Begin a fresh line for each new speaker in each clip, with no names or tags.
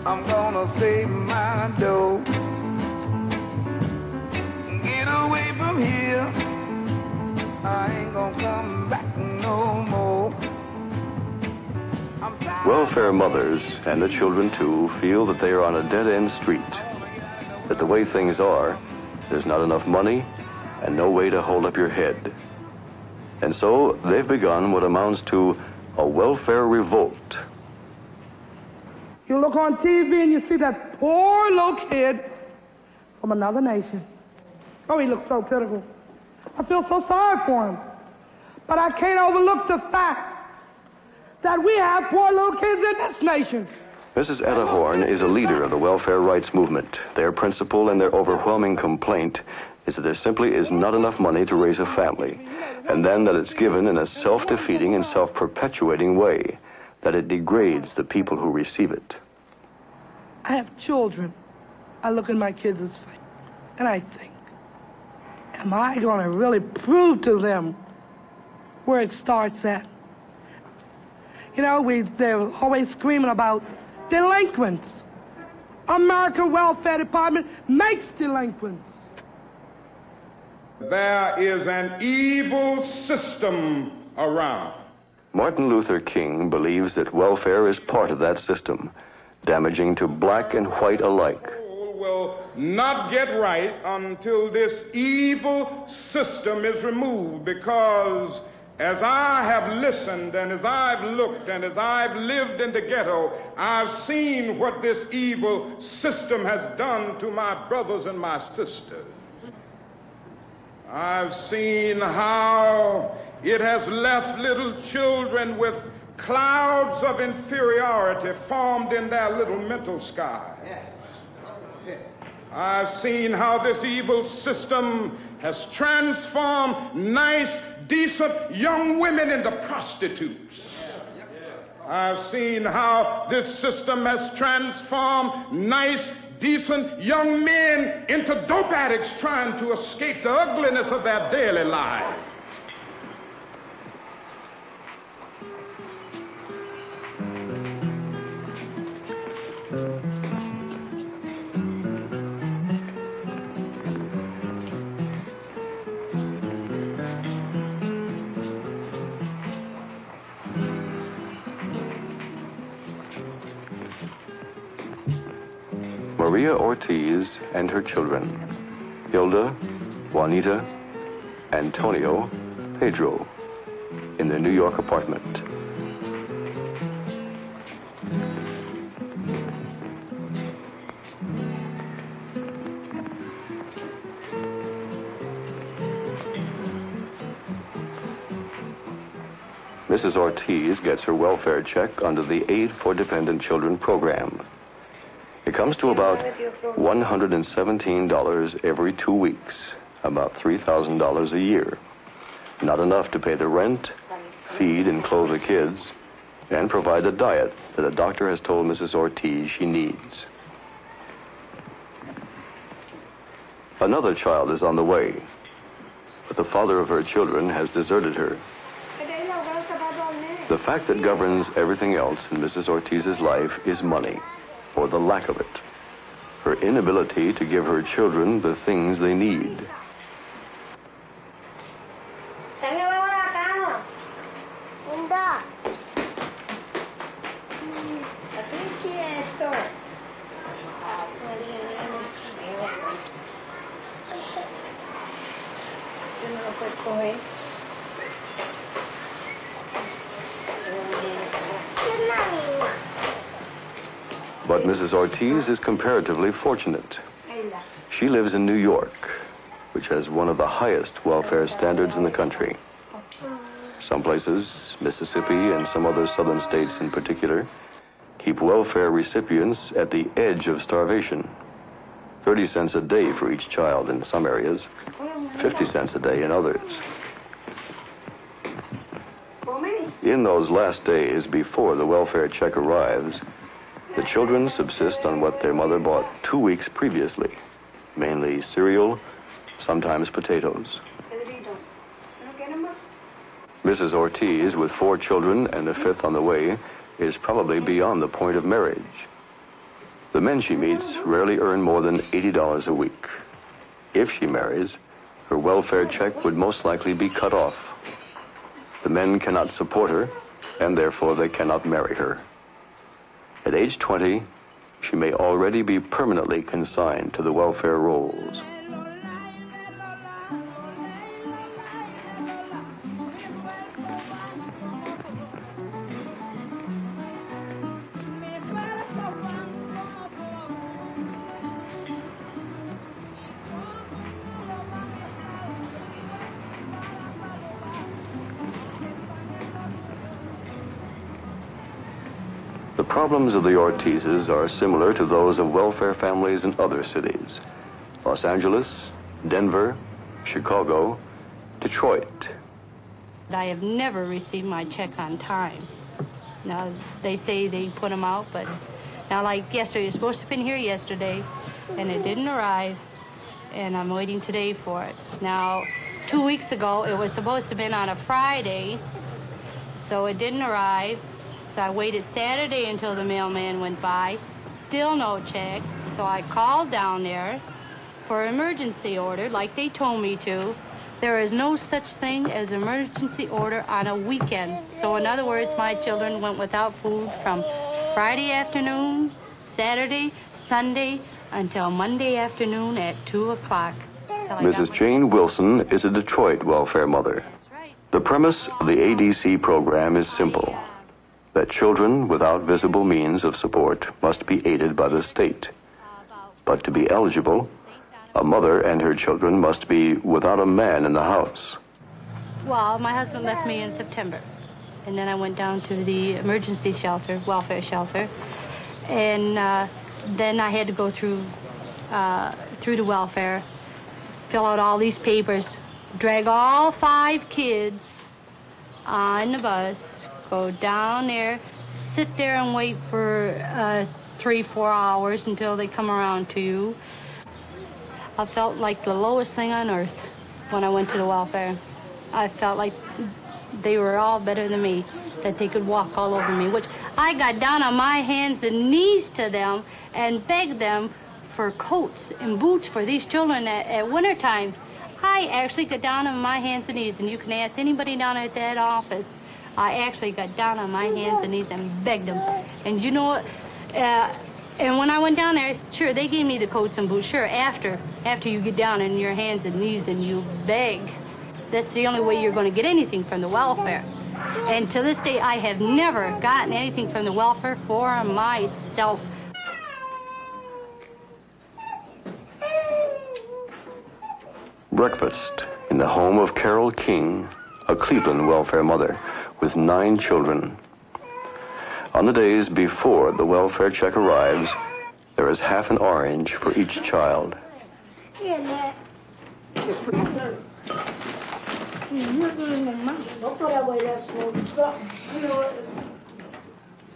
I'm gonna save my dough. Get away from here. I ain't gonna come back no more.
Welfare mothers, and the children too, feel that they are on a dead-end street. That the way things are, there's not enough money and no way to hold up your head. And so they've begun what amounts to a welfare revolt.
You look on TV and you see that poor little kid from another nation. Oh, he looks so pitiful. I feel so sorry for him. But I can't overlook the fact that we have poor little kids in this nation.
Mrs. Etta Horn is a leader of the welfare rights movement. Their principle and their overwhelming complaint is that there simply is not enough money to raise a family, and then that it's given in a self-defeating and self-perpetuating way, that it degrades the people who receive it.
I have children. I look in my kids' face, and I think, am I going to really prove to them where it starts at? You know, they're always screaming about delinquents. American Welfare Department makes delinquents.
There is an evil system around.
Martin Luther King believes that welfare is part of that system, damaging to black and white alike.
Will not get right until this evil system is removed, because as I have listened and as I've looked and as I've lived in the ghetto, I've seen what this evil system has done to my brothers and my sisters. I've seen how it has left little children with clouds of inferiority formed in their little mental sky. I've seen how this evil system has transformed nice, decent young women into prostitutes. I've seen how this system has transformed nice, decent young men into dope addicts trying to escape the ugliness of their daily lives.
Maria Ortiz and her children, Hilda, Juanita, Antonio, Pedro, in their New York apartment. Mrs. Ortiz gets her welfare check under the Aid for Dependent Children program. It comes to about $117 every 2 weeks, about $3,000 a year. Not enough to pay the rent, feed and clothe the kids, and provide the diet that a doctor has told Mrs. Ortiz she needs. Another child is on the way, but the father of her children has deserted her. The fact that governs everything else in Mrs. Ortiz's life is money, or the lack of it. Her inability to give her children the things they need. But Mrs. Ortiz is comparatively fortunate. She lives in New York, which has one of the highest welfare standards in the country. Some places, Mississippi and some other southern states in particular, keep welfare recipients at the edge of starvation. 30 cents a day for each child in some areas, 50 cents a day in others. In those last days before the welfare check arrives, the children subsist on what their mother bought 2 weeks previously, mainly cereal, sometimes potatoes. Mrs. Ortiz, with 4 children and a 5th on the way, is probably beyond the point of marriage. The men she meets rarely earn more than $80 a week. If she marries, her welfare check would most likely be cut off. The men cannot support her, and therefore they cannot marry her. At age 20, she may already be permanently consigned to the welfare rolls. The problems of the Ortizes are similar to those of welfare families in other cities: Los Angeles, Denver, Chicago, Detroit.
I have never received my check on time. Now, they say they put them out, but now, like yesterday, it's supposed to have been here yesterday, and it didn't arrive, and I'm waiting today for it. Now, 2 weeks ago, it was supposed to have been on a Friday, so it didn't arrive. So I waited Saturday until the mailman went by. Still no check. So I called down there for an emergency order like they told me to. There is no such thing as emergency order on a weekend. So in other words, my children went without food from Friday afternoon, Saturday, Sunday, until Monday afternoon at 2 o'clock.
Mrs. Jane Wilson is a Detroit welfare mother. The premise of the ADC program is simple: that children without visible means of support must be aided by the state. But to be eligible, a mother and her children must be without a man in the house.
Well, my husband left me in September, and then I went down to the emergency shelter, welfare shelter, and then I had to go through the welfare, fill out all these papers, drag all 5 kids on the bus, go down there, sit there and wait for 3-4 hours until they come around to you. I felt like the lowest thing on earth when I went to the welfare. I felt like they were all better than me, that they could walk all over me, which I got down on my hands and knees to them and begged them for coats and boots for these children at wintertime. I actually got down on my hands and knees, and you can ask anybody down at that office. I actually got down on my hands and knees and begged them. And you know what? And when I went down there, sure, they gave me the coats and boots. Sure, after you get down on your hands and knees and you beg, that's the only way you're going to get anything from the welfare. And to this day, I have never gotten anything from the welfare for myself.
Breakfast in the home of Carol King, a Cleveland welfare mother with 9 children. On the days before the welfare check arrives, there is half an orange for each child.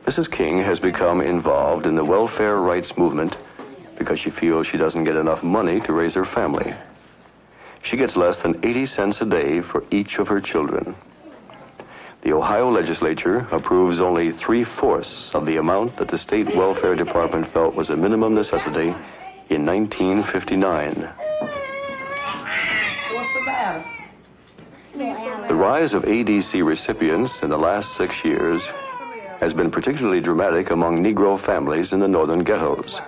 Mrs. King has become involved in the welfare rights movement because she feels she doesn't get enough money to raise her family. She gets less than 80 cents a day for each of her children. The Ohio legislature approves only 3/4 of the amount that the state welfare department felt was a minimum necessity in 1959.
What's the matter?
The rise of ADC recipients in the last 6 years has been particularly dramatic among Negro families in the northern ghettos.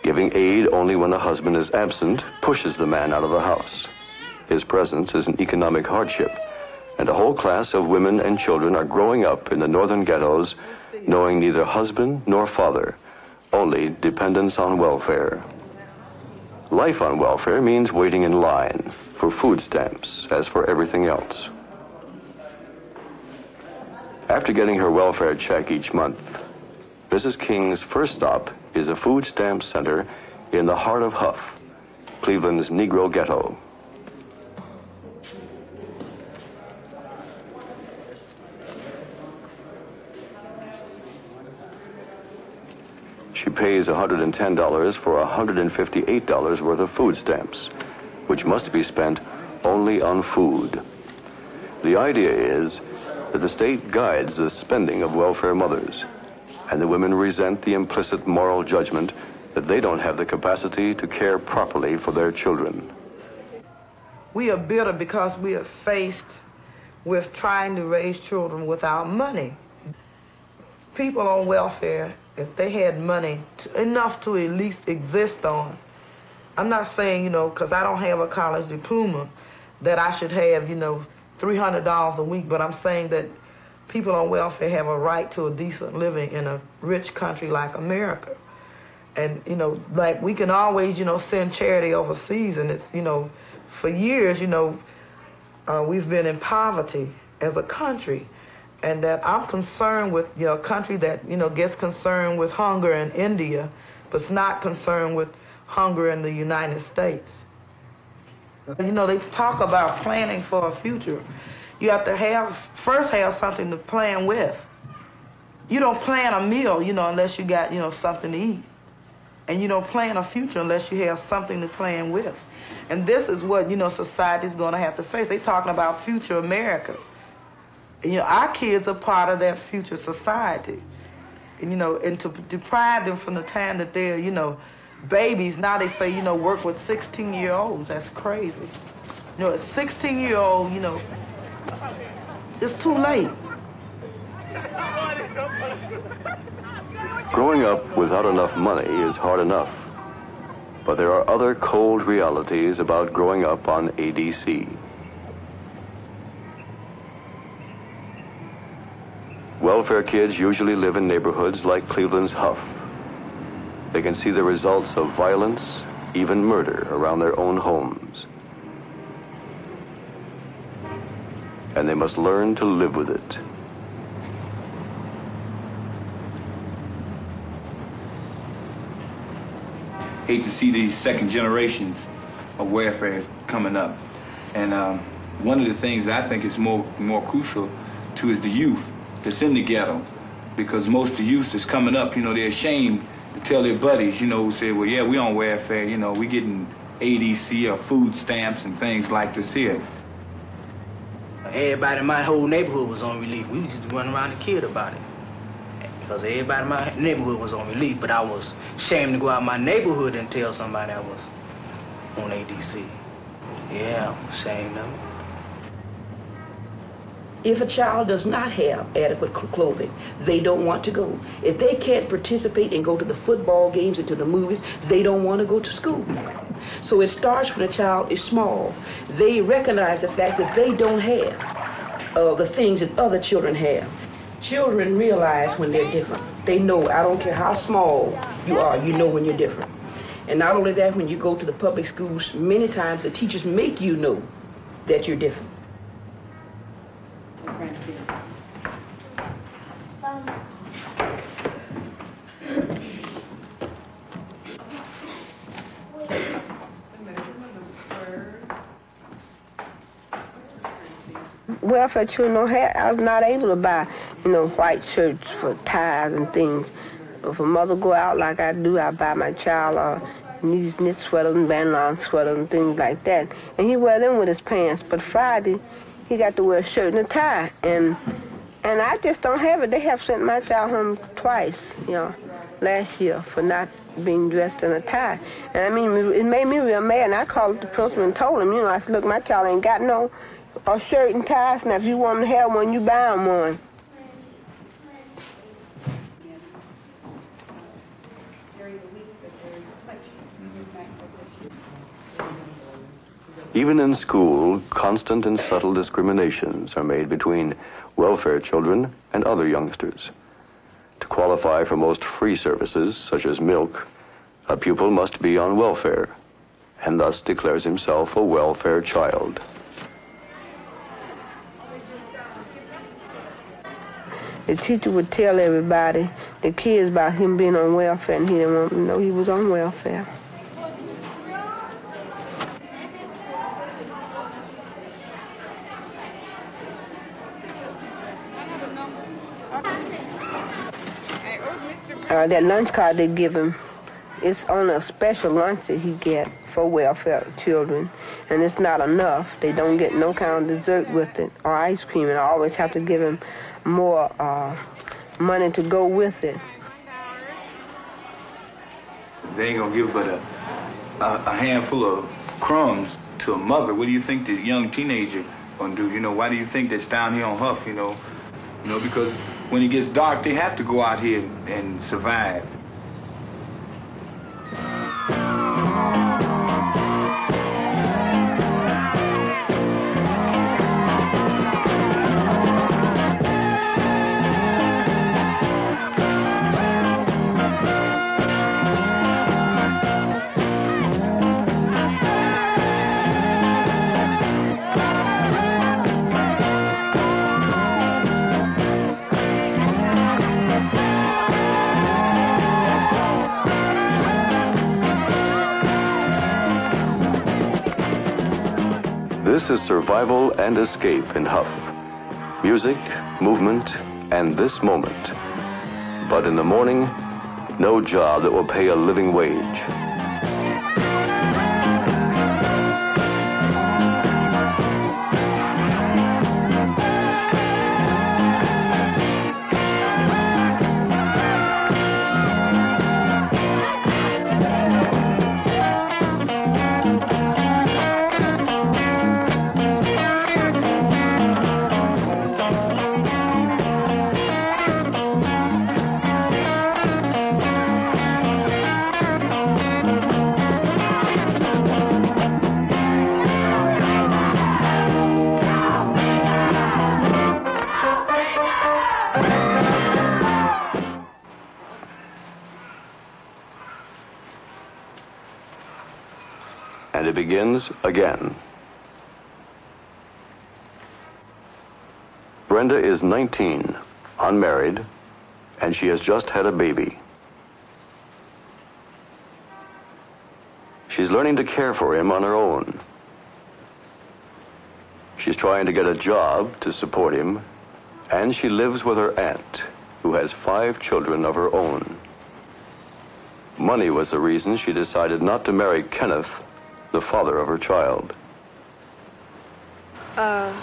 Giving aid only when a husband is absent pushes the man out of the house. His presence is an economic hardship, and a whole class of women and children are growing up in the northern ghettos knowing neither husband nor father, only dependence on welfare. Life on welfare means waiting in line for food stamps, as for everything else. After getting her welfare check each month, Mrs. King's first stop is a food stamp center in the heart of Huff, Cleveland's Negro ghetto. She pays $110 for $158 worth of food stamps, which must be spent only on food. The idea is that the state guides the spending of welfare mothers. And the women resent the implicit moral judgment that they don't have the capacity to care properly for their children.
We are bitter because we are faced with trying to raise children without money. People on welfare, if they had money enough to at least exist on, I'm not saying, you know, because I don't have a college diploma, that I should have, you know, $300 a week, but I'm saying that people on welfare have a right to a decent living in a rich country like America. And, you know, like we can always, you know, send charity overseas, and it's, you know, for years, you know, we've been in poverty as a country, and that I'm concerned with, you know, a country that, you know, gets concerned with hunger in India, but it's not concerned with hunger in the United States. You know, they talk about planning for a future. You have to first have something to plan with. You don't plan a meal, you know, unless you got, you know, something to eat. And you don't plan a future unless you have something to plan with. And this is what, you know, society's going to have to face. They're talking about future America. And, you know, our kids are part of that future society. And, you know, and to deprive them from the time that they're, you know, babies, now they say, you know, work with 16-year-olds. That's crazy. You know, a 16-year-old, you know, it's too late.
Growing up without enough money is hard enough. But there are other cold realities about growing up on ADC. Welfare kids usually live in neighborhoods like Cleveland's Huff. They can see the results of violence, even murder, around their own homes. And they must learn to live with it.
Hate to see these second generations of welfare coming up. And one of the things I think is more crucial to is the youth that's in the ghetto. Because most of the youth that's coming up, you know, they're ashamed to tell their buddies, you know, say, well, yeah, we on welfare, you know, we getting ADC or food stamps and things like this here.
Everybody in my whole neighborhood was on relief. We used to run around and kid about it. Because everybody in my neighborhood was on relief, but I was ashamed to go out my neighborhood and tell somebody I was on ADC. Yeah, I'm ashamed of it.
If a child does not have adequate clothing, they don't want to go. If they can't participate and go to the football games and to the movies, they don't want to go to school. So it starts when a child is small. They recognize the fact that they don't have the things that other children have. Children realize when they're different. They know, I don't care how small you are, you know when you're different. And not only that, when you go to the public schools, many times the teachers make you know that you're different.
Welfare children don't have, I was not able to buy, you know, white shirts for ties and things. If a mother go out like I do, I buy my child these knit sweaters and bandana sweaters and things like that. And he wear them with his pants. But Friday, he got to wear a shirt and a tie. And I just don't have it. They have sent my child home twice, you know, last year for not being dressed in a tie. And I mean, it made me real mad. And I called the principal and told him, you know, I said, look, my child ain't got no shirt and ties. Now, if you want him to have one, you buy him one.
Even in school, constant and subtle discriminations are made between welfare children and other youngsters. To qualify for most free services, such as milk, a pupil must be on welfare, and thus declares himself a welfare child.
The teacher would tell everybody, the kids, about him being on welfare, and he didn't want them to know he was on welfare. That lunch card they give him, it's on a special lunch that he get for welfare children, and it's not enough. They don't get no kind of dessert with it or ice cream, and I always have to give him more money to go with it.
They ain't gonna give but a handful of crumbs to a mother. What do you think the young teenager gonna do? You know, why do you think that's down here on Huff, you know? You know, because when it gets dark, they have to go out here and survive.
This is survival and escape in Huff. Music, movement, and this moment. But in the morning, no job that will pay a living wage. And it begins again. Brenda is 19, unmarried, and she has just had a baby. She's learning to care for him on her own. She's trying to get a job to support him, and she lives with her aunt, who has 5 children of her own. Money was the reason she decided not to marry Kenneth, the father of her child.
I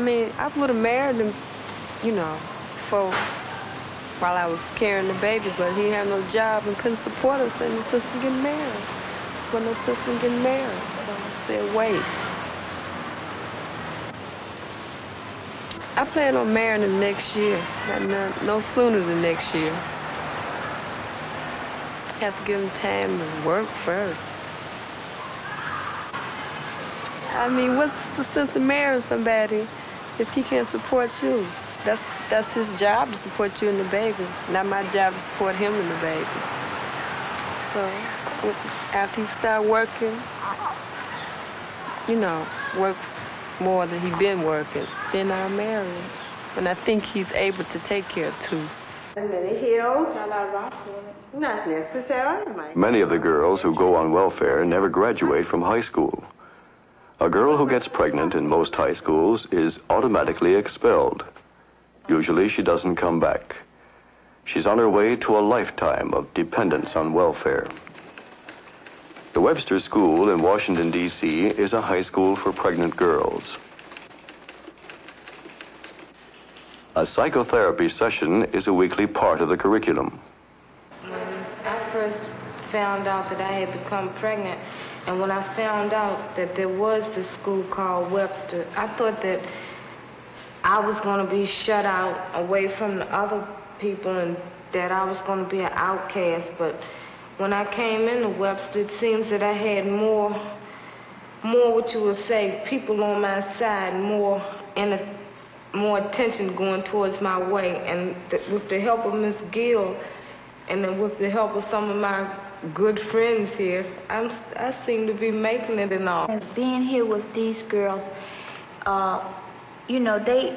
mean, I would have married him, you know, while I was carrying the baby, but he had no job and couldn't support us, and the sister getting married. When the sister getting married, so I said, wait. I plan on marrying him next year, no sooner than next year. Have to give him time to work first. I mean, what's the sense of marrying somebody if he can't support you? That's his job to support you and the baby, not my job to support him and the baby. So after he start working, you know, work more than he been working, then I'll marry him. And I think he's able to take care of 2.
Many hills? Not necessarily.
Many of the girls who go on welfare never graduate from high school. A girl who gets pregnant in most high schools is automatically expelled. Usually she doesn't come back. She's on her way to a lifetime of dependence on welfare. The Webster School in Washington, D.C. is a high school for pregnant girls. A psychotherapy session is a weekly part of the curriculum.
When I first found out that I had become pregnant, and when I found out that there was this school called Webster, I thought that I was going to be shut out away from the other people and that I was going to be an outcast. But when I came into Webster, it seems that I had more what you would say, people on my side, more attention going towards my way. And with the help of Miss Gill and then with the help of some of my good friends here, I seem to be making it and all.
And being here with these girls, you know, they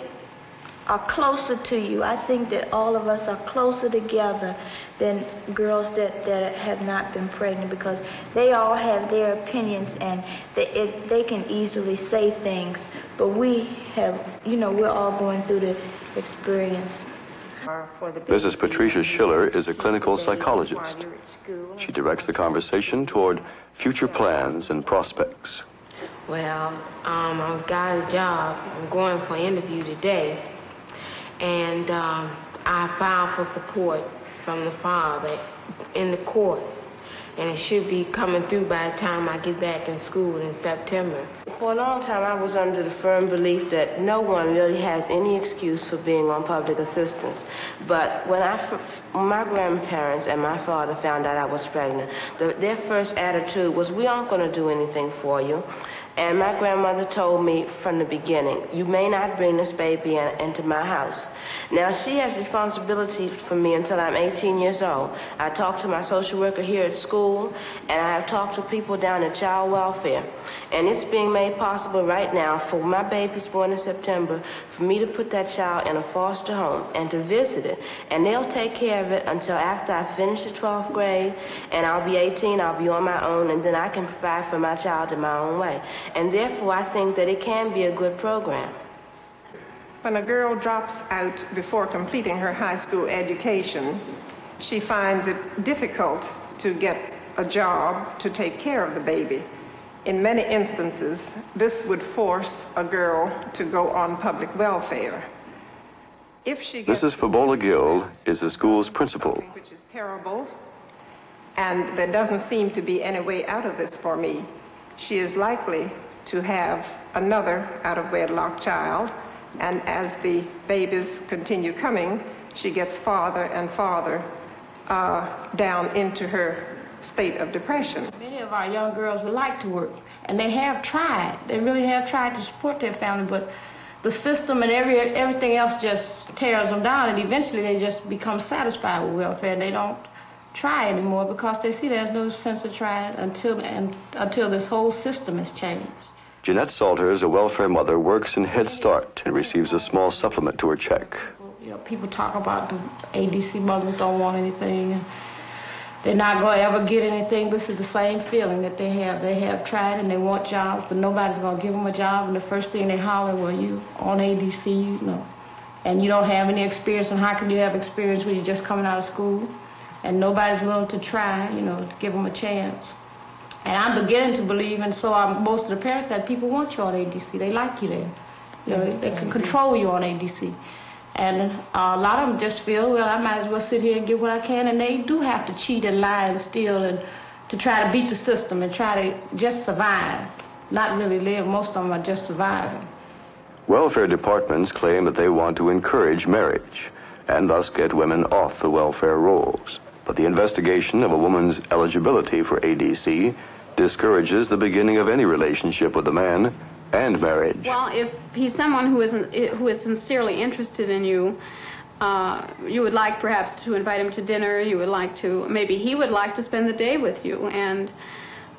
are closer to you. I think that all of us are closer together than girls that have not been pregnant, because they all have their opinions and they can easily say things, but we have, you know, we're all going through the experience.
Mrs. Patricia Schiller is a clinical psychologist. She directs the conversation toward future plans and prospects.
Well, I've got a job. I'm going for an interview today. And I filed for support from the father in the court. And it should be coming through by the time I get back in school in September. For a long time, I was under the firm belief that no one really has any excuse for being on public assistance. But when my grandparents and my father found out I was pregnant, their first attitude was, we aren't going to do anything for you. And my grandmother told me from the beginning, you may not bring this baby into my house. Now, she has responsibility for me until I'm 18 years old. I talked to my social worker here at school, and I have talked to people down at child welfare. And it's being made possible right now for my baby's born in September for me to put that child in a foster home and to visit it. And they'll take care of it until after I finish the 12th grade, and I'll be 18, I'll be on my own, and then I can provide for my child in my own way. And therefore, I think that it can be a good program.
When a girl drops out before completing her high school education, she finds it difficult to get a job to take care of the baby. In many instances, this would force a girl to go on public welfare. If she gets
Mrs. Fabola Gill is the school's principal.
Which is terrible, and there doesn't seem to be any way out of this for me. She is likely to have another out-of-wedlock child, and as the babies continue coming, she gets farther and farther down into her state of depression.
Many of our young girls would like to work, and they have tried. They really have tried to support their family, but the system and everything else just tears them down, and eventually they just become satisfied with welfare, and they don't try anymore because they see there's no sense of trying until this whole system is changed.
Jeanette Salters, a welfare mother, works in Head Start and receives a small supplement to her check.
You know, people talk about the ADC mothers don't want anything, and they're not going to ever get anything. This is the same feeling that they have. They have tried and they want jobs, but nobody's going to give them a job, and the first thing they holler, well, you on ADC, you know, and you don't have any experience, and how can you have experience when you're just coming out of school? And nobody's willing to try, you know, to give them a chance. And I'm beginning to believe, and so are most of the parents, that people want you on ADC. They like you there. You know, they can control you on ADC. And a lot of them just feel, well, I might as well sit here and get what I can. And they do have to cheat and lie and steal and to try to beat the system and try to just survive, not really live. Most of them are just surviving.
Welfare departments claim that they want to encourage marriage and thus get women off the welfare rolls. But the investigation of a woman's eligibility for ADC discourages the beginning of any relationship with a man and marriage.
Well, if he's someone who is sincerely interested in you, you would like perhaps to invite him to dinner, you would like to, maybe he would like to spend the day with you. And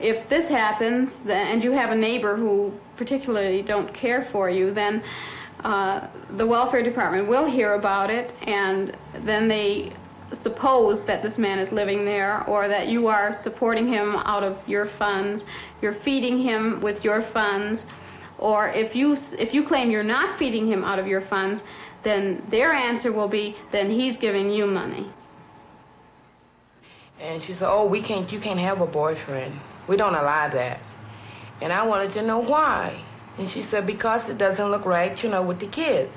if this happens, and you have a neighbor who particularly don't care for you, then the welfare department will hear about it, and then they suppose that this man is living there, or that you are supporting him out of your funds, you're feeding him with your funds, or if you claim you're not feeding him out of your funds, then their answer will be, then he's giving you money.
And she said, oh, you can't have a boyfriend. We don't allow that. And I wanted to know why. And she said, because it doesn't look right, you know, with the kids.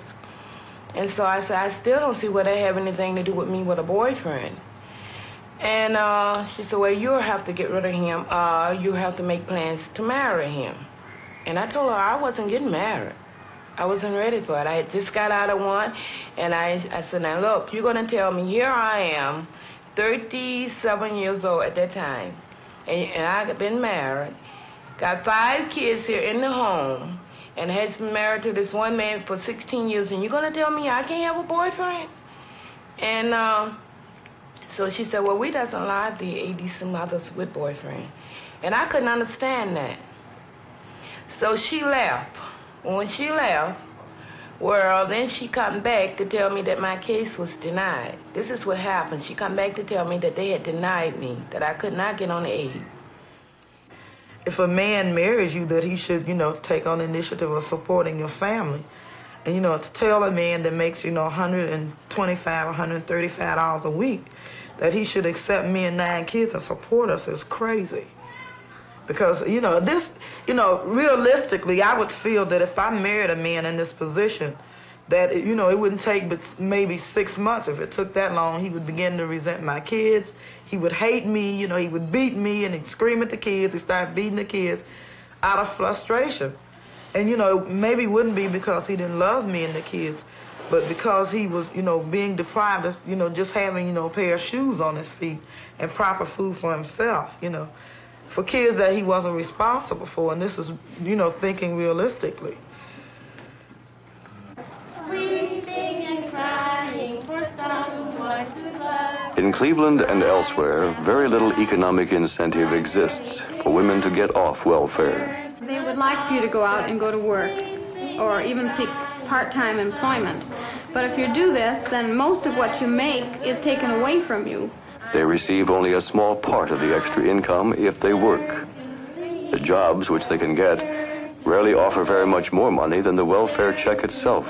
And so I said, I still don't see why they have anything to do with me with a boyfriend. And she said, well, you'll have to get rid of him. You have to make plans to marry him. And I told her I wasn't getting married. I wasn't ready for it. I had just got out of one. And I said, now, look, you're going to tell me, here I am, 37 years old at that time. And I've been married, got 5 kids here in the home, and had been married to this one man for 16 years, and you're going to tell me I can't have a boyfriend? And so she said, well, we doesn't allow the ADC mothers with boyfriend. And I couldn't understand that. So she left. When she left, well, then she come back to tell me that my case was denied. This is what happened. She come back to tell me that they had denied me, that I could not get on the aid.
If a man marries you, that he should, you know, take on the initiative of supporting your family. And, you know, to tell a man that makes, you know, $125, $135 a week, that he should accept me and 9 kids and support us is crazy. Because, you know, this, you know, realistically, I would feel that if I married a man in this position, that, you know, it wouldn't take but maybe 6 months. If it took that long, he would begin to resent my kids. He would hate me, you know, he would beat me, and he'd scream at the kids. He'd start beating the kids out of frustration. And, you know, maybe it wouldn't be because he didn't love me and the kids, but because he was, you know, being deprived of, you know, just having, you know, a pair of shoes on his feet and proper food for himself, you know, for kids that he wasn't responsible for. And this is, you know, thinking realistically.
Weeping and crying for someone to love.
In Cleveland and elsewhere, very little economic incentive exists for women to get off welfare.
They would like for you to go out and go to work, or even seek part-time employment. But if you do this, then most of what you make is taken away from you.
They receive only a small part of the extra income if they work. The jobs which they can get rarely offer very much more money than the welfare check itself.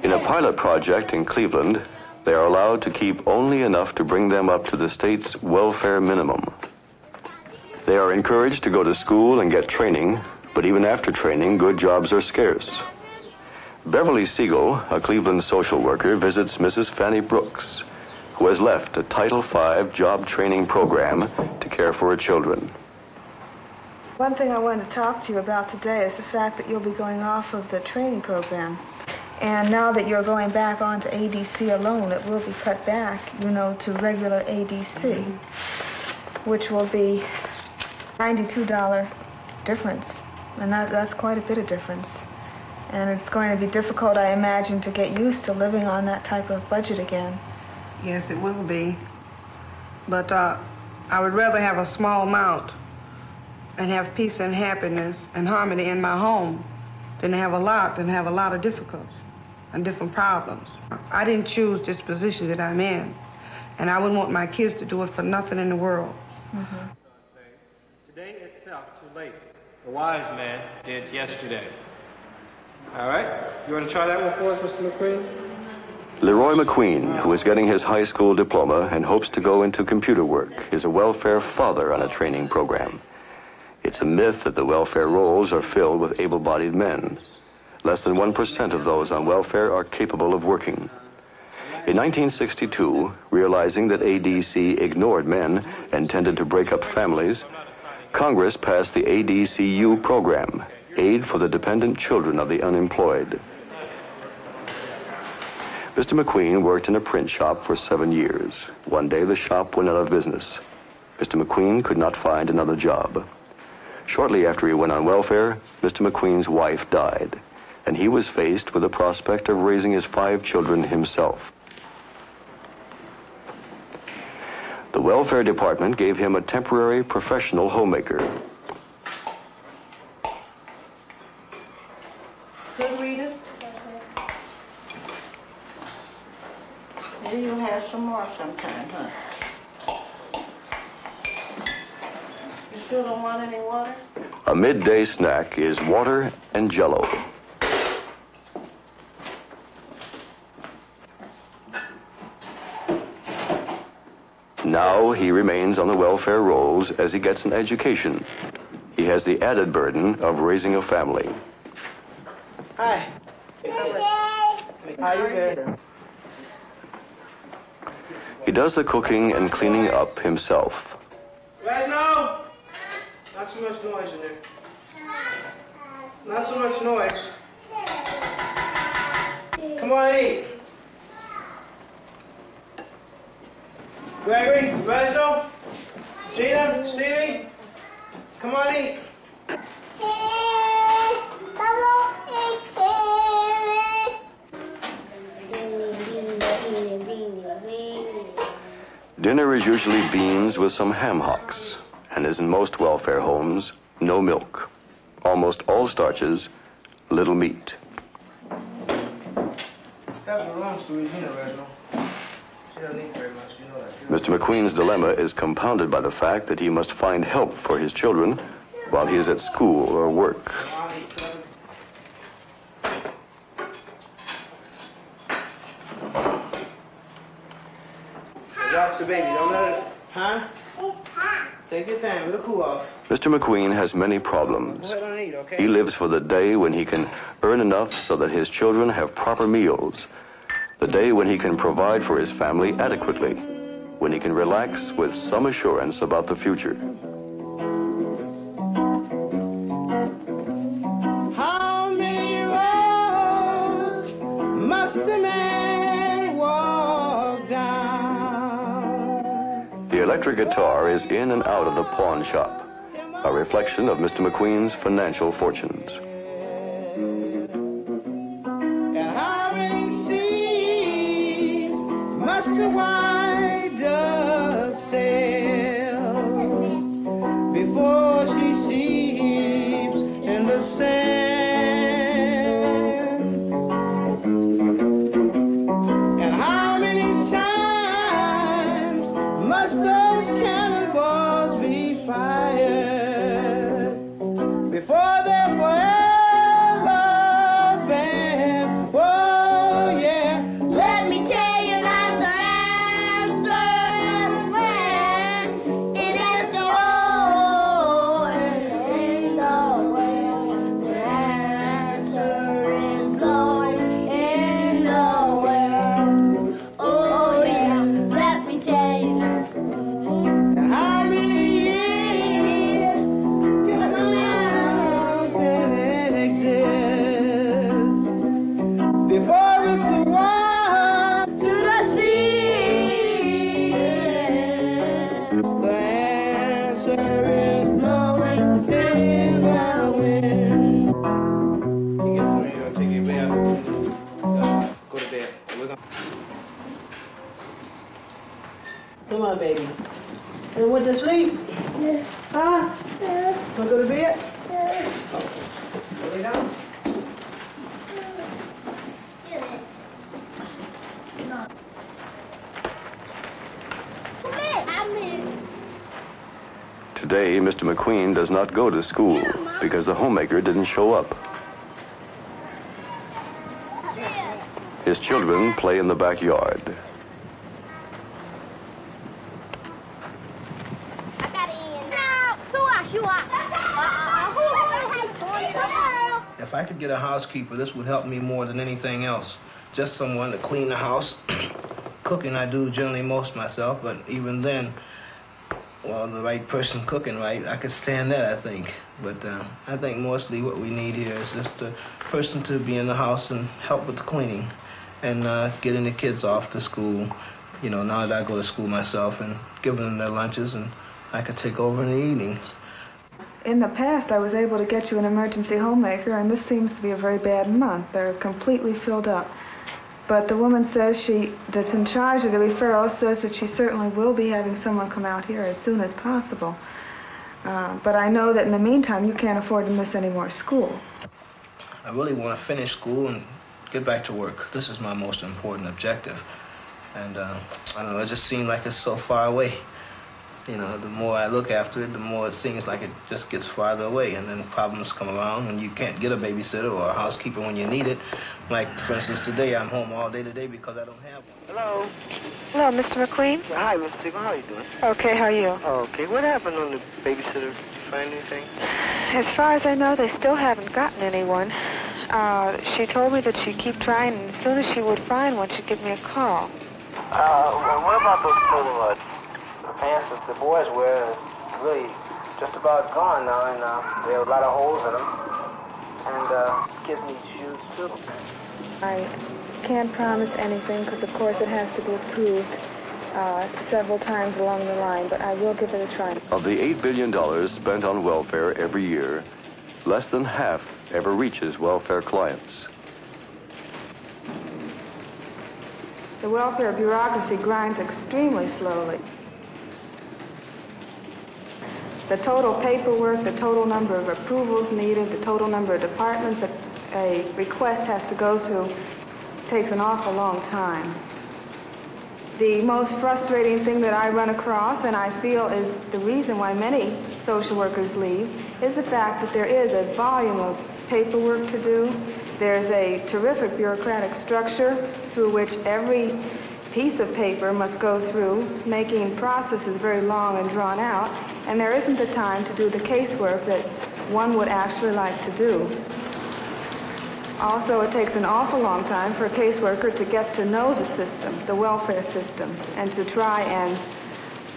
In a pilot project in Cleveland, they are allowed to keep only enough to bring them up to the state's welfare minimum. They are encouraged to go to school and get training, but even after training, good jobs are scarce. Beverly Siegel, a Cleveland social worker, visits Mrs. Fanny Brooks, who has left a Title V job training program to care for her children.
One thing I wanted to talk to you about today is the fact that you'll be going off of the training program. And now that you're going back onto ADC alone, it will be cut back, you know, to regular ADC, which will be $92 difference. And that's quite a bit of difference. And it's going to be difficult, I imagine, to get used to living on that type of budget again.
Yes, it will be. But I would rather have a small amount and have peace and happiness and harmony in my home than have a lot of difficulties and different problems. I didn't choose this position that I'm in, and I wouldn't want my kids to do it for nothing in the world.
Mm-hmm.
Today itself too late. The wise man did yesterday. All right? You want to try that one for us, Mr. McQueen?
Leroy McQueen, who is getting his high school diploma and hopes to go into computer work, is a welfare father on a training program. It's a myth that the welfare rolls are filled with able-bodied men. Less than 1% of those on welfare are capable of working. In 1962, realizing that ADC ignored men and tended to break up families, Congress passed the ADCU program, Aid for the Dependent Children of the Unemployed. Mr. McQueen worked in a print shop for 7 years. One day, the shop went out of business. Mr. McQueen could not find another job. Shortly after he went on welfare, Mr. McQueen's wife died, and he was faced with the prospect of raising his 5 children himself. The welfare department gave him a temporary professional homemaker.
Good, Rita? Maybe you'll have some more sometime, huh? You still don't want any water?
A midday snack is water and Jell-O. Now he remains on the welfare rolls as he gets an education. He has the added burden of raising a family.
Hi. How you doing?
He does the cooking and cleaning up himself.
You guys know? Not too much noise in there. Not so much noise. Come on, eat. Gregory, Reginald, Gina, Stevie, come on, eat.
Dinner is usually beans with some ham hocks, and as in most welfare homes, no milk. Almost all starches, little meat.
That belongs to Regina, Reginald. She doesn't eat very much, you know that.
Mr. McQueen's dilemma is compounded by the fact that he must find help for his children while he is at school or work.
Watch the baby, don't let it, huh? Take your time, it'll cool off.
Mr. McQueen has many problems. He lives for the day when he can earn enough so that his children have proper meals, the day when he can provide for his family adequately, when he can relax with some assurance about the future.
How many roads must a man walk down?
The electric guitar is in and out of the pawn shop, a reflection of Mr. McQueen's financial fortunes.
And how many seas must a white dove sail before she sleeps in the sand? And how many times must those cannonballs be fired before they're forever banned? Oh yeah, let me tell you not the answer when it is the oh and in the west. The answer is blowing in the wind. Oh yeah, let me tell you now. And how many years can a mountain exist before it's the one to the sea? The answer is blowing in the wind.
You get ready to take your bath. Go to bed. Come on, baby. You went to sleep?
Yeah.
Huh?
Yeah.
Want to go to bed?
Yeah.
Go lay down.
Today, Mr. McQueen does not go to school because the homemaker didn't show up. His children play in the backyard.
If I could get a housekeeper, this would help me more than anything else. Just someone to clean the house. Cooking I do generally most myself, but even then, well, the right person cooking right, I could stand that, I think. But I think mostly what we need here is just a person to be in the house and help with the cleaning and getting the kids off to school. You know, now that I go to school myself and giving them their lunches, and I could take over in the evenings.
In the past, I was able to get you an emergency homemaker, and this seems to be a very bad month. They're completely filled up. But the woman says that's in charge of the referral says that she certainly will be having someone come out here as soon as possible. But I know that in the meantime, you can't afford to miss any more school.
I really want to finish school and get back to work. This is my most important objective. And I don't know, it just seems like it's so far away. You know, the more I look after it, the more it seems like it just gets farther away, and then problems come along, and you can't get a babysitter or a housekeeper when you need it. Like, for instance, today, I'm home all day today because I don't have one.
Hello. Hello, Mr. McQueen?
Hi, Miss Stephen. How are you doing?
Okay, how are you?
Okay. What happened on the babysitter? Did you find anything?
As far as I know, they still haven't gotten anyone. She told me that she'd keep trying, and as soon as she would find one, she'd give me a call.
What about those clothing pants that the boys wear? Are really just about gone now, and they have a lot of holes in them. And kids need shoes, too.
I can't promise anything because, of course, it has to be approved several times along the line, but I will give it a try.
Of the $8 billion spent on welfare every year, less than half ever reaches welfare clients.
The welfare bureaucracy grinds extremely slowly. The total paperwork, the total number of approvals needed, the total number of departments that a request has to go through takes an awful long time. The most frustrating thing that I run across, and I feel is the reason why many social workers leave, is the fact that there is a volume of paperwork to do. There's a terrific bureaucratic structure through which every piece of paper must go through, making processes very long and drawn out, and there isn't the time to do the casework that one would actually like to do. Also, it takes an awful long time for a caseworker to get to know the system, the welfare system, and to try and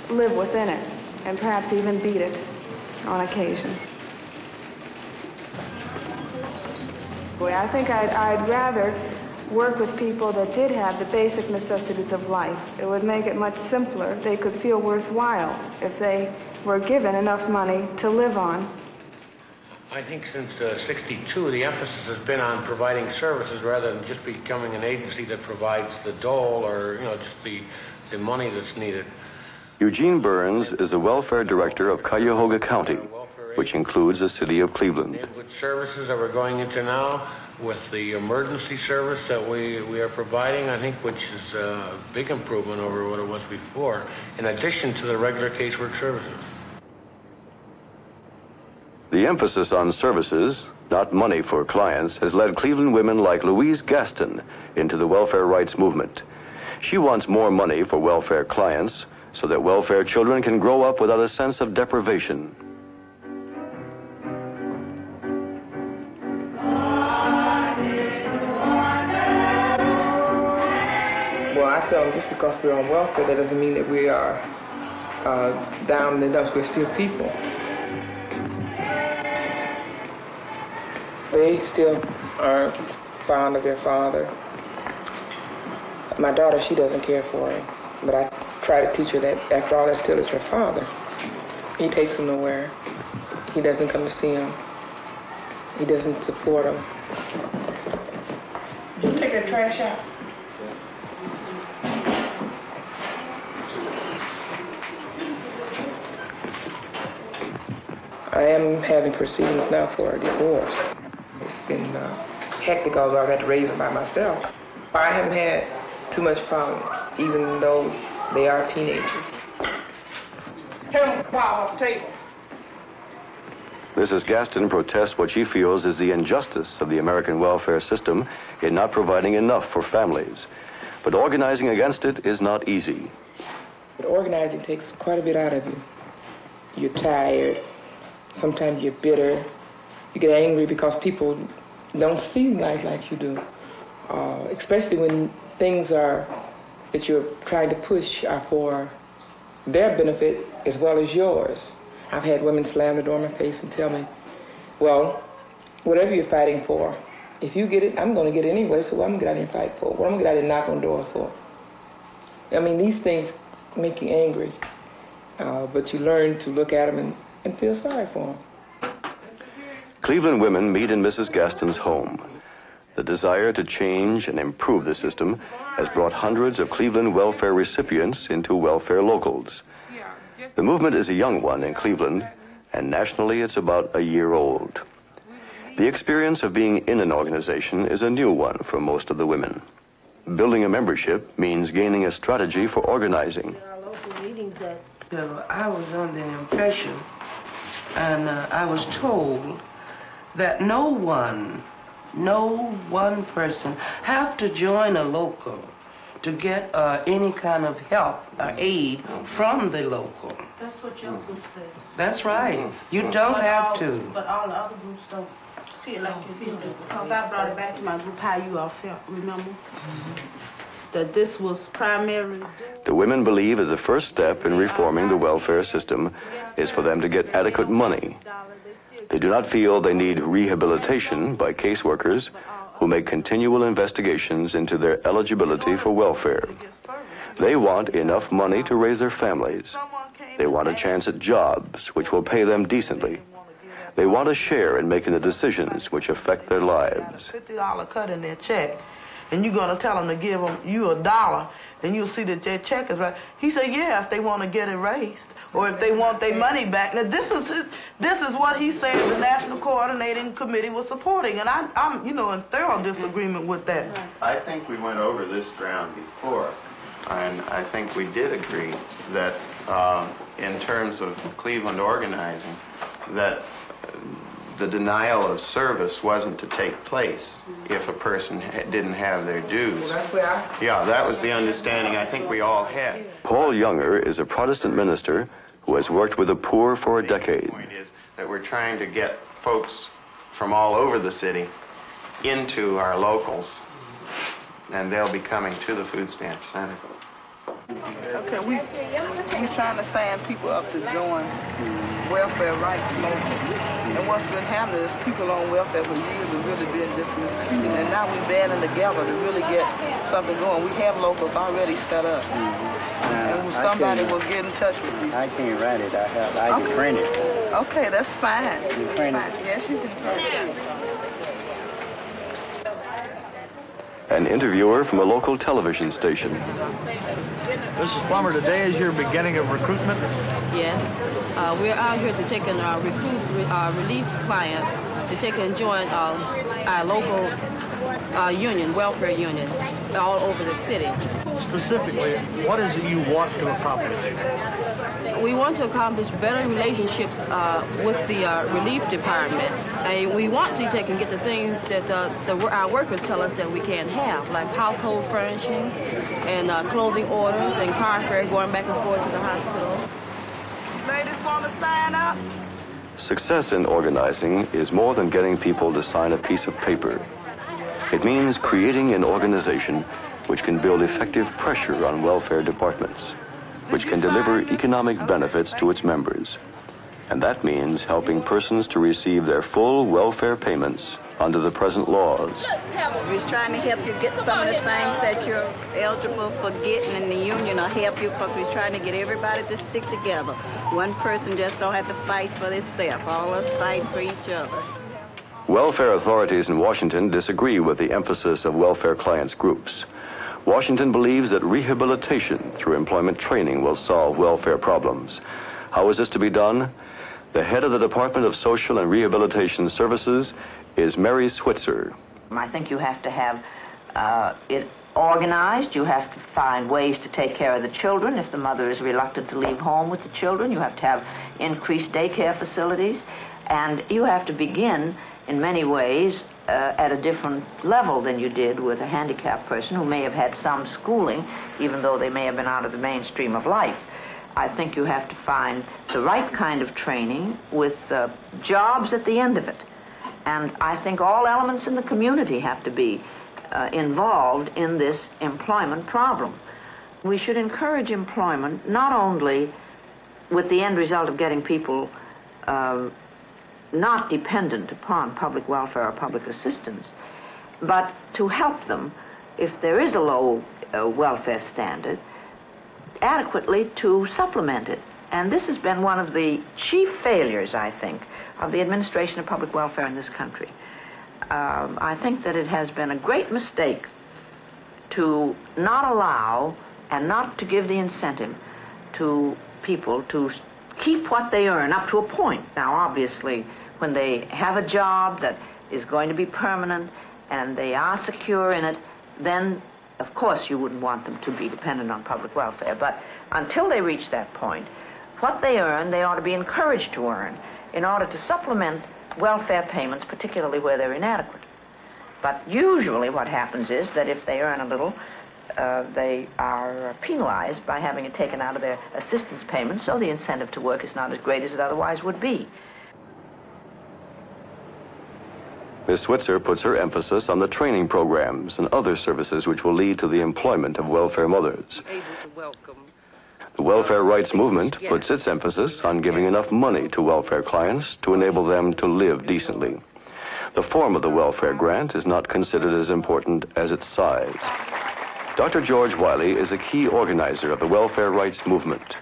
live within it, and perhaps even beat it on occasion. I think I'd rather work with people that did have the basic necessities of life. It would make it much simpler. They could feel worthwhile if they were given enough money to live on.
I think since '62, the emphasis has been on providing services rather than just becoming an agency that provides the dole or, just the money that's needed.
Eugene Burns is the welfare director of Cuyahoga County, which includes the city of Cleveland.
With services that we're going into now, with the emergency service that we are providing, I think, which is a big improvement over what it was before, in addition to the regular casework services.
The emphasis on services, not money for clients, has led Cleveland women like Louise Gaston into the welfare rights movement. She wants more money for welfare clients so that welfare children can grow up without a sense of deprivation.
Well, I tell them just because we're on welfare, that doesn't mean that we are down in the dumps. We're still people. They still are fond of their father. My daughter, she doesn't care for him, but I try to teach her that after all, that still is her father. He takes him nowhere. He doesn't come to see him. He doesn't support him. Did you take that trash out? I am having proceedings now for a divorce. It's been hectic, although I've had to raise them by myself. I haven't had too much problem, even though they are teenagers. Tell them to pile off the table.
Mrs. Gaston protests what she feels is the injustice of the American welfare system in not providing enough for families. But organizing against it is not easy.
But organizing takes quite a bit out of you. You're tired. Sometimes you're bitter. You get angry because people don't see life like you do. Especially when things are that you're trying to push are for their benefit as well as yours. I've had women slam the door in my face and tell me, well, whatever you're fighting for, if you get it, I'm going to get it anyway, so what I'm going to get out and fight for? What I'm going to get out and knock on doors for? I mean, these things make you angry, but you learn to look at them and feel sorry for them.
Cleveland women meet in Mrs. Gaston's home. The desire to change and improve the system has brought hundreds of Cleveland welfare recipients into welfare locals. The movement is a young one in Cleveland, and nationally it's about a year old. The experience of being in an organization is a new one for most of the women. Building a membership means gaining a strategy for organizing.
Local meetings that I was under the impression, and I was told that no one person have to join a local to get any kind of help or aid from the local.
That's what your group says.
That's right. You don't have to.
But all the other groups don't see it like you do. Because I brought it back to my group how you all felt, remember? That this was primarily...
The women believe that the first step in reforming the welfare system is for them to get adequate money. They do not feel they need rehabilitation by caseworkers who make continual investigations into their eligibility for welfare. They want enough money to raise their families. They want a chance at jobs which will pay them decently. They want a share in making the decisions which affect their lives.
$50 cut in their check, and you're going to tell them to give you $1, then you'll see that their check is right. He said, yeah, if they want to get it raised, or if they want their money back. Now, this is what he said the National Coordinating Committee was supporting, and I'm in thorough disagreement with that.
I think we went over this ground before, and I think we did agree that in terms of Cleveland organizing, that the denial of service wasn't to take place if a person didn't have their dues.
Well, that's where
Yeah, that was the understanding I think we all had.
Paul Younger is a Protestant minister who has worked with the poor for a decade.
The point is that we're trying to get folks from all over the city into our locals, and they'll be coming to the Food Stamp Center.
Okay, we trying to sign people up to join welfare rights movement. And what's been happening is people on welfare for years have really been just mistreated, and now we're banding together to really get something going. We have locals already set up, and somebody will get in touch with you.
I can't write it. I can print it.
Okay, that's fine.
You print it?
Yes, you can print it.
An interviewer from a local television station.
Mrs. Plummer, today is your beginning of recruitment?
Yes. We're out here to take in relief clients to take and join our local union, welfare union, all over the city.
Specifically, what is it you want to accomplish?
We want to accomplish better relationships with the relief department. And we want to take and get the things that our workers tell us that we can't have, like household furnishings and clothing orders and car fare going back and forth to the hospital.
Ladies want to sign up?
Success in organizing is more than getting people to sign a piece of paper. It means creating an organization which can build effective pressure on welfare departments, which can deliver economic benefits to its members. And that means helping persons to receive their full welfare payments under the present laws.
We're just trying to help you get some of the things that you're eligible for getting, and the union will help you because we're trying to get everybody to stick together. One person just don't have to fight for themselves. All of us fight for each other.
Welfare authorities in Washington disagree with the emphasis of welfare clients groups. Washington believes that rehabilitation through employment training will solve welfare problems. How is this to be done? The head of the Department of Social and Rehabilitation Services is Mary Switzer.
I think you have to have it organized. You have to find ways to take care of the children. If the mother is reluctant to leave home with the children, you have to have increased daycare facilities. And you have to begin, in many ways, at a different level than you did with a handicapped person who may have had some schooling, even though they may have been out of the mainstream of life. I think you have to find the right kind of training with jobs at the end of it. And I think all elements in the community have to be involved in this employment problem. We should encourage employment not only with the end result of getting people not dependent upon public welfare or public assistance, but to help them, if there is a low welfare standard, adequately to supplement it. And this has been one of the chief failures, I think, of the administration of public welfare in this country. I think that it has been a great mistake to not allow and not to give the incentive to people to keep what they earn up to a point. Now, obviously, when they have a job that is going to be permanent and they are secure in it, then, of course, you wouldn't want them to be dependent on public welfare. But until they reach that point, what they earn, they ought to be encouraged to earn in order to supplement welfare payments, particularly where they're inadequate. But usually what happens is that if they earn a little, they are penalized by having it taken out of their assistance payments, so the incentive to work is not as great as it otherwise would be.
Ms. Switzer puts her emphasis on the training programs and other services which will lead to the employment of welfare mothers. The welfare rights movement puts its emphasis on giving enough money to welfare clients to enable them to live decently. The form of the welfare grant is not considered as important as its size. Dr. George Wiley is a key organizer of the welfare rights movement.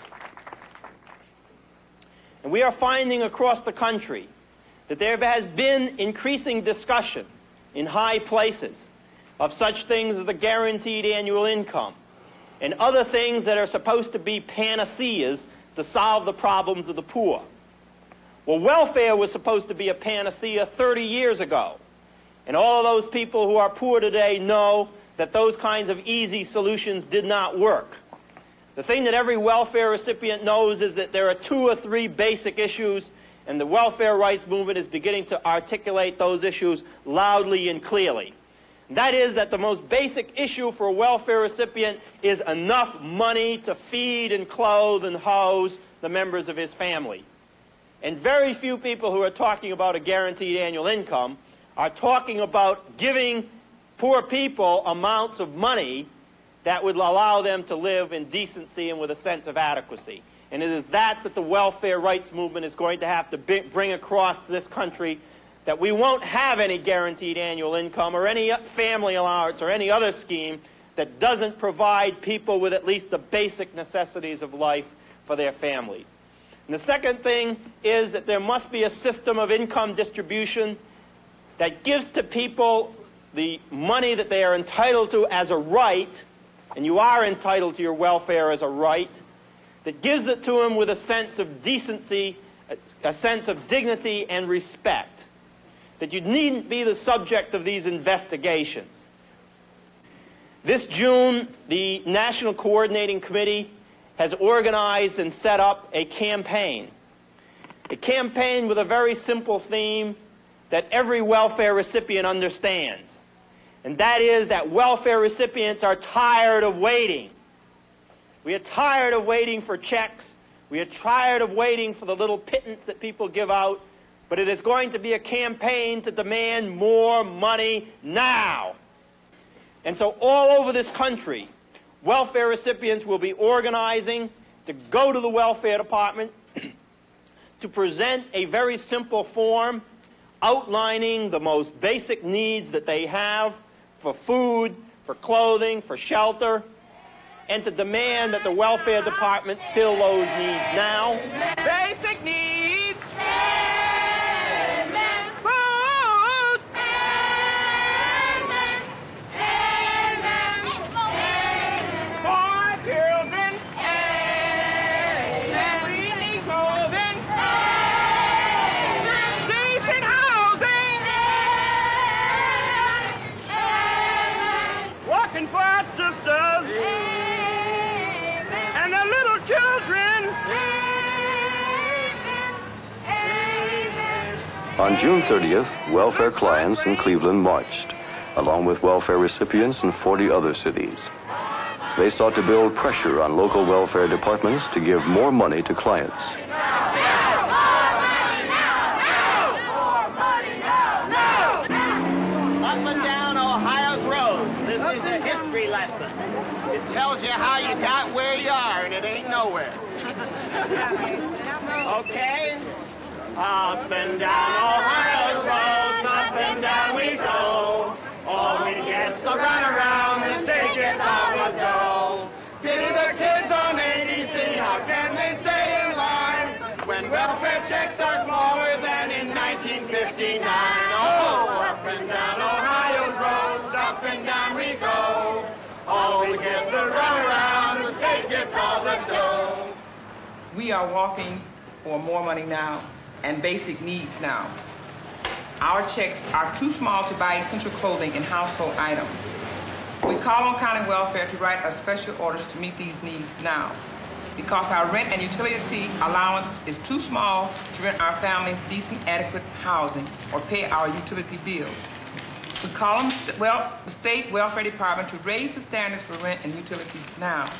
And we are finding across the country that there has been increasing discussion in high places of such things as the guaranteed annual income and other things that are supposed to be panaceas to solve the problems of the poor. Well, welfare was supposed to be a panacea 30 years ago. And all of those people who are poor today know that those kinds of easy solutions did not work. The thing that every welfare recipient knows is that there are 2 or 3 basic issues, and the welfare rights movement is beginning to articulate those issues loudly and clearly. That is that the most basic issue for a welfare recipient is enough money to feed and clothe and house the members of his family. And very few people who are talking about a guaranteed annual income are talking about giving poor people amounts of money that would allow them to live in decency and with a sense of adequacy. And it is that the welfare rights movement is going to have to bring across this country, that we won't have any guaranteed annual income or any family allowance or any other scheme that doesn't provide people with at least the basic necessities of life for their families. And the second thing is that there must be a system of income distribution that gives to people the money that they are entitled to as a right, and you are entitled to your welfare as a right, that gives it to them with a sense of decency, a sense of dignity and respect, that you needn't be the subject of these investigations. This June, the National Coordinating Committee has organized and set up a campaign with a very simple theme that every welfare recipient understands, and that is that welfare recipients are tired of waiting. We are tired of waiting for checks. We are tired of waiting for the little pittance that people give out. But it is going to be a campaign to demand more money now. And so all over this country, welfare recipients will be organizing to go to the welfare department to present a very simple form outlining the most basic needs that they have for food, for clothing, for shelter, and to demand that the welfare department fill those needs now.
Basic needs.
Food.
For children. Free clothing. Decent housing. Working for our sisters. And the little children.
On June 30th, welfare clients in Cleveland marched, along with welfare recipients in 40 other cities. They sought to build pressure on local welfare departments to give more money to clients.
Up and down Ohio's roads. This is a history lesson. It tells you how you got where you are, and it ain't nowhere. Okay? Up and down Ohio's roads, up and down we go. All we get's the run around, the state gets all the dough. Pity the kids on ADC, how can they stay in line when welfare checks are smaller than in 1959? Oh, up and down Ohio's roads, up and down we go. All we get's the run around, the state gets all the dough.
We are walking for more money now and basic needs now. Our checks are too small to buy essential clothing and household items. We call on county welfare to write us special orders to meet these needs now, because our rent and utility allowance is too small to rent our families decent, adequate housing or pay our utility bills. We call on the state welfare department to raise the standards for rent and utilities now,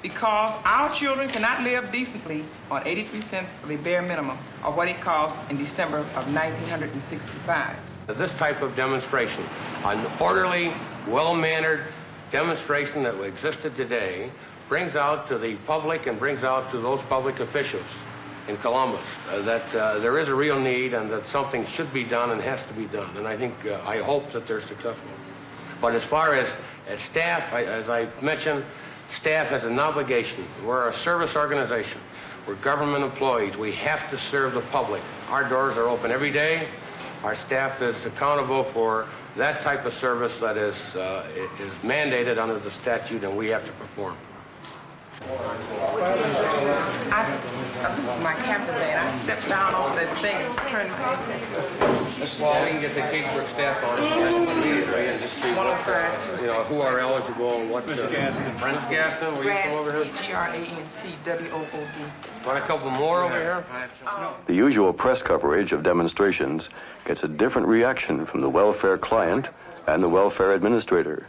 because our children cannot live decently on 83 cents of a bare minimum, or what it cost in December of 1965.
This type of demonstration, an orderly, well-mannered demonstration that existed today, brings out to the public and brings out to those public officials in Columbus that there is a real need and that something should be done and has to be done. And I think, I hope that they're successful. But as far as staff, as I mentioned, staff has an obligation. We're a service organization. We're government employees. We have to serve the public. Our doors are open every day. Our staff is accountable for that type of service that is mandated under the statute, and we have to perform.
This is my captain man. I stepped down off that thing and turned my head.
Well, we can get the casework staff on immediately and just see what, who are eligible and what. Mr. Gaston. Ms. Gaston, will you come over here?
Grantwood.
Want a couple more over here?
The usual press coverage of demonstrations gets a different reaction from the welfare client and the welfare administrator.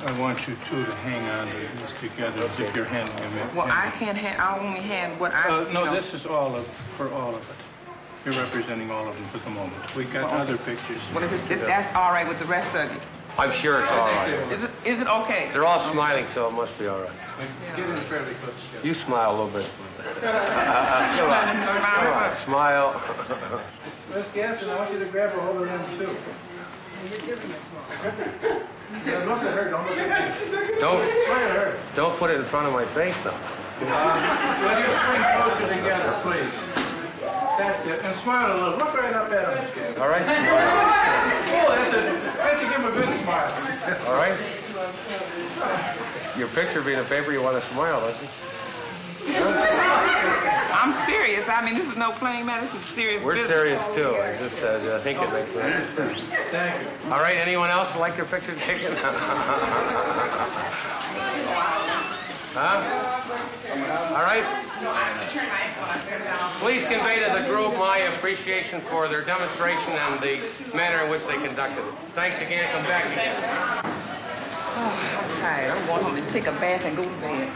I want you two to hang on to this together as if you're handing them in.
Well, I can't hand. I only hand what I.
No, this is for all of it. You're representing all of them for the moment. We got other pictures.
Well, if that's all right with the rest of you.
I'm sure it's all right.
Is it okay?
They're all smiling, so it must be all right.
Get in fairly close together.
You smile a little bit. Come on, smile.
Miss Gaston, I want you to grab her over them too. Yeah, look at her, don't look at me.
Don't put it in front of my face, though.
Will you swing closer together, please? That's it. And smile a little. Look right up at him, Miss Gaston.
All right?
Oh, that's it. Let's give him a good smile.
All right? Your picture being a paper, you want to smile, don't you?
I'm serious. I mean, this is no playing matter. This is serious
We're
business.
serious, too. I think it makes sense.
Thank you.
All right, anyone else like their picture taken? Huh? All right? Please convey to the group my appreciation for their demonstration and the manner in which they conducted it. Thanks again. Come back again.
Oh, I'm tired. I want him to take a bath and go to bed.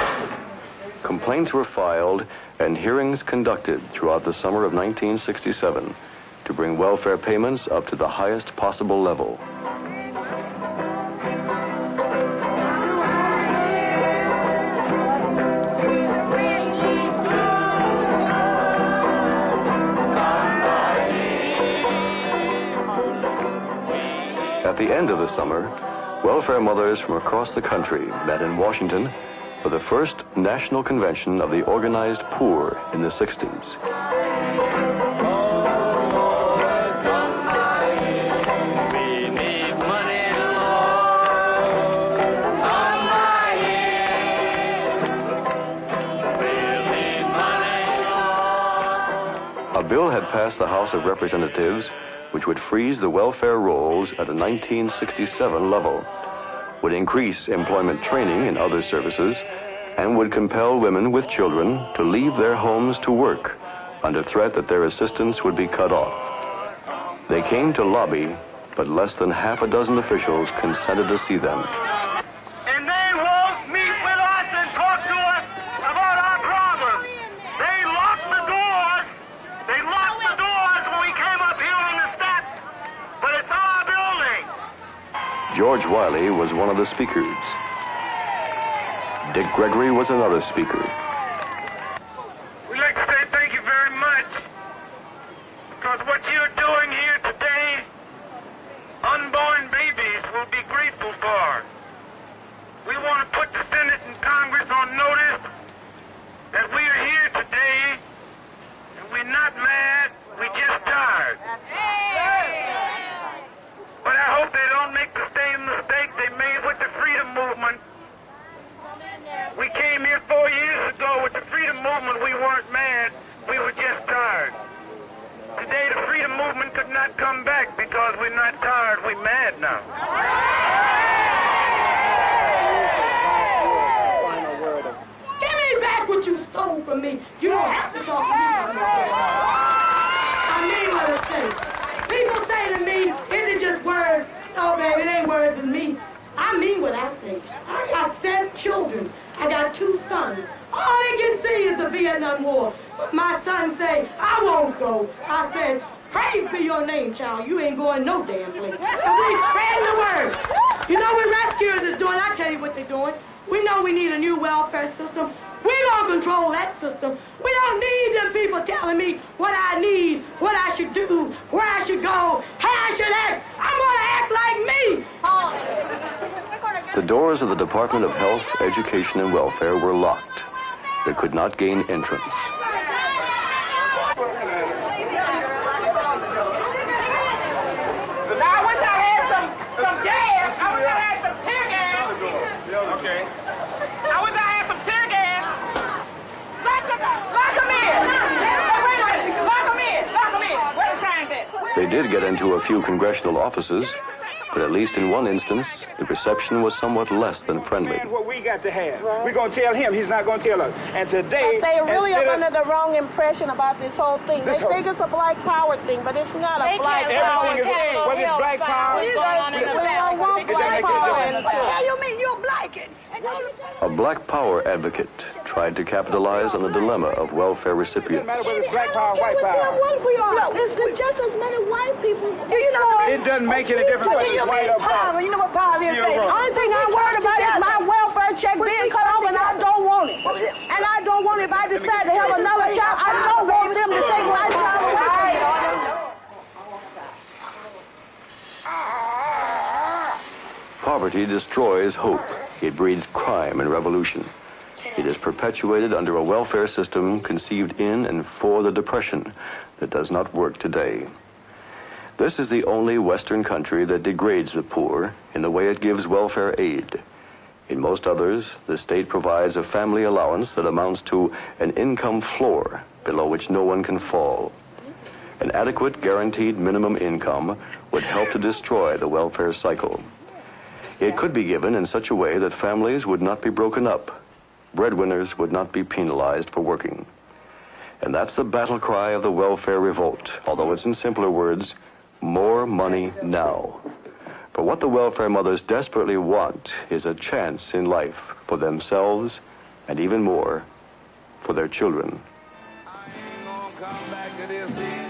Complaints were filed and hearings conducted throughout the summer of 1967 to bring welfare payments up to the highest possible level. At the end of the summer, welfare mothers from across the country met in Washington for the first national convention of the organized poor in the 60s. A bill had passed the House of Representatives which would freeze the welfare rolls at a 1967 level, would increase employment training in other services, and would compel women with children to leave their homes to work under threat that their assistance would be cut off. They came to lobby, but less than half a dozen officials consented to see them.
And they won't meet with us and talk to us about our problems. They locked the doors. They locked the doors when we came up here on the steps. But it's our building.
George Wiley was one of the speakers. Dick Gregory was another speaker.
We'd like to say thank you very much, because what you're doing here today, unborn babies will be grateful for. We want to put the Senate and Congress on notice that we are here today, and we're not mad, we're just tired. But I hope they don't make the same mistake they made with the freedom movement. We came here 4 years ago with the freedom movement. We weren't mad. We were just tired. Today, the freedom movement could not come back because we're not tired. We're mad now.
Give me back what you stole from me. You don't have to talk to me about that. I mean what I say. People say to me, is it just words? No, baby, it ain't words in me. I mean what I say. I got 7 children. I got 2 sons. All they can see is the Vietnam War. But my son say, I won't go. I said, praise be your name, child. You ain't going no damn place. And we spreading the word. You know what rescuers is doing? I tell you what they're doing. We know we need a new welfare system. We're going to control that system. We don't need them people telling me what I need, what I should do, where I should go, how I should act. I'm going to act like me.
The doors of the Department of Health, Education, and Welfare were locked. They could not gain entrance.
I wish I had some gas. I wish I had some tear gas.
Okay.
did get into a few congressional offices, but at least in one instance, the reception was somewhat less than friendly.
What we got to have. We're going to tell him, he's not going to tell us. And today...
But they really are under the wrong impression about this whole thing. They think it's a black power thing, but it's not a black power thing.
Whether it's black power...
We don't want black power in the
What you mean you're black?
A black power advocate tried to capitalize on the dilemma of welfare recipients.
It doesn't matter whether it's black power or white power.
What we are, it's just as many white people.
It doesn't make any difference whether it's white or black.
You know what power is?
The only thing I'm worried about is my welfare check being cut off, and I don't want it. And I don't want it. If I decide to have another child, I don't want them to take my child away.
Poverty destroys hope. It breeds crime and revolution. It is perpetuated under a welfare system conceived in and for the Depression that does not work today. This is the only Western country that degrades the poor in the way it gives welfare aid. In most others, the state provides a family allowance that amounts to an income floor below which no one can fall. An adequate guaranteed minimum income would help to destroy the welfare cycle. It could be given in such a way that families would not be broken up. Breadwinners would not be penalized for working. And that's the battle cry of the welfare revolt, although it's in simpler words, more money now. For what the welfare mothers desperately want is a chance in life for themselves and even more for their children.
I ain't gonna come back to this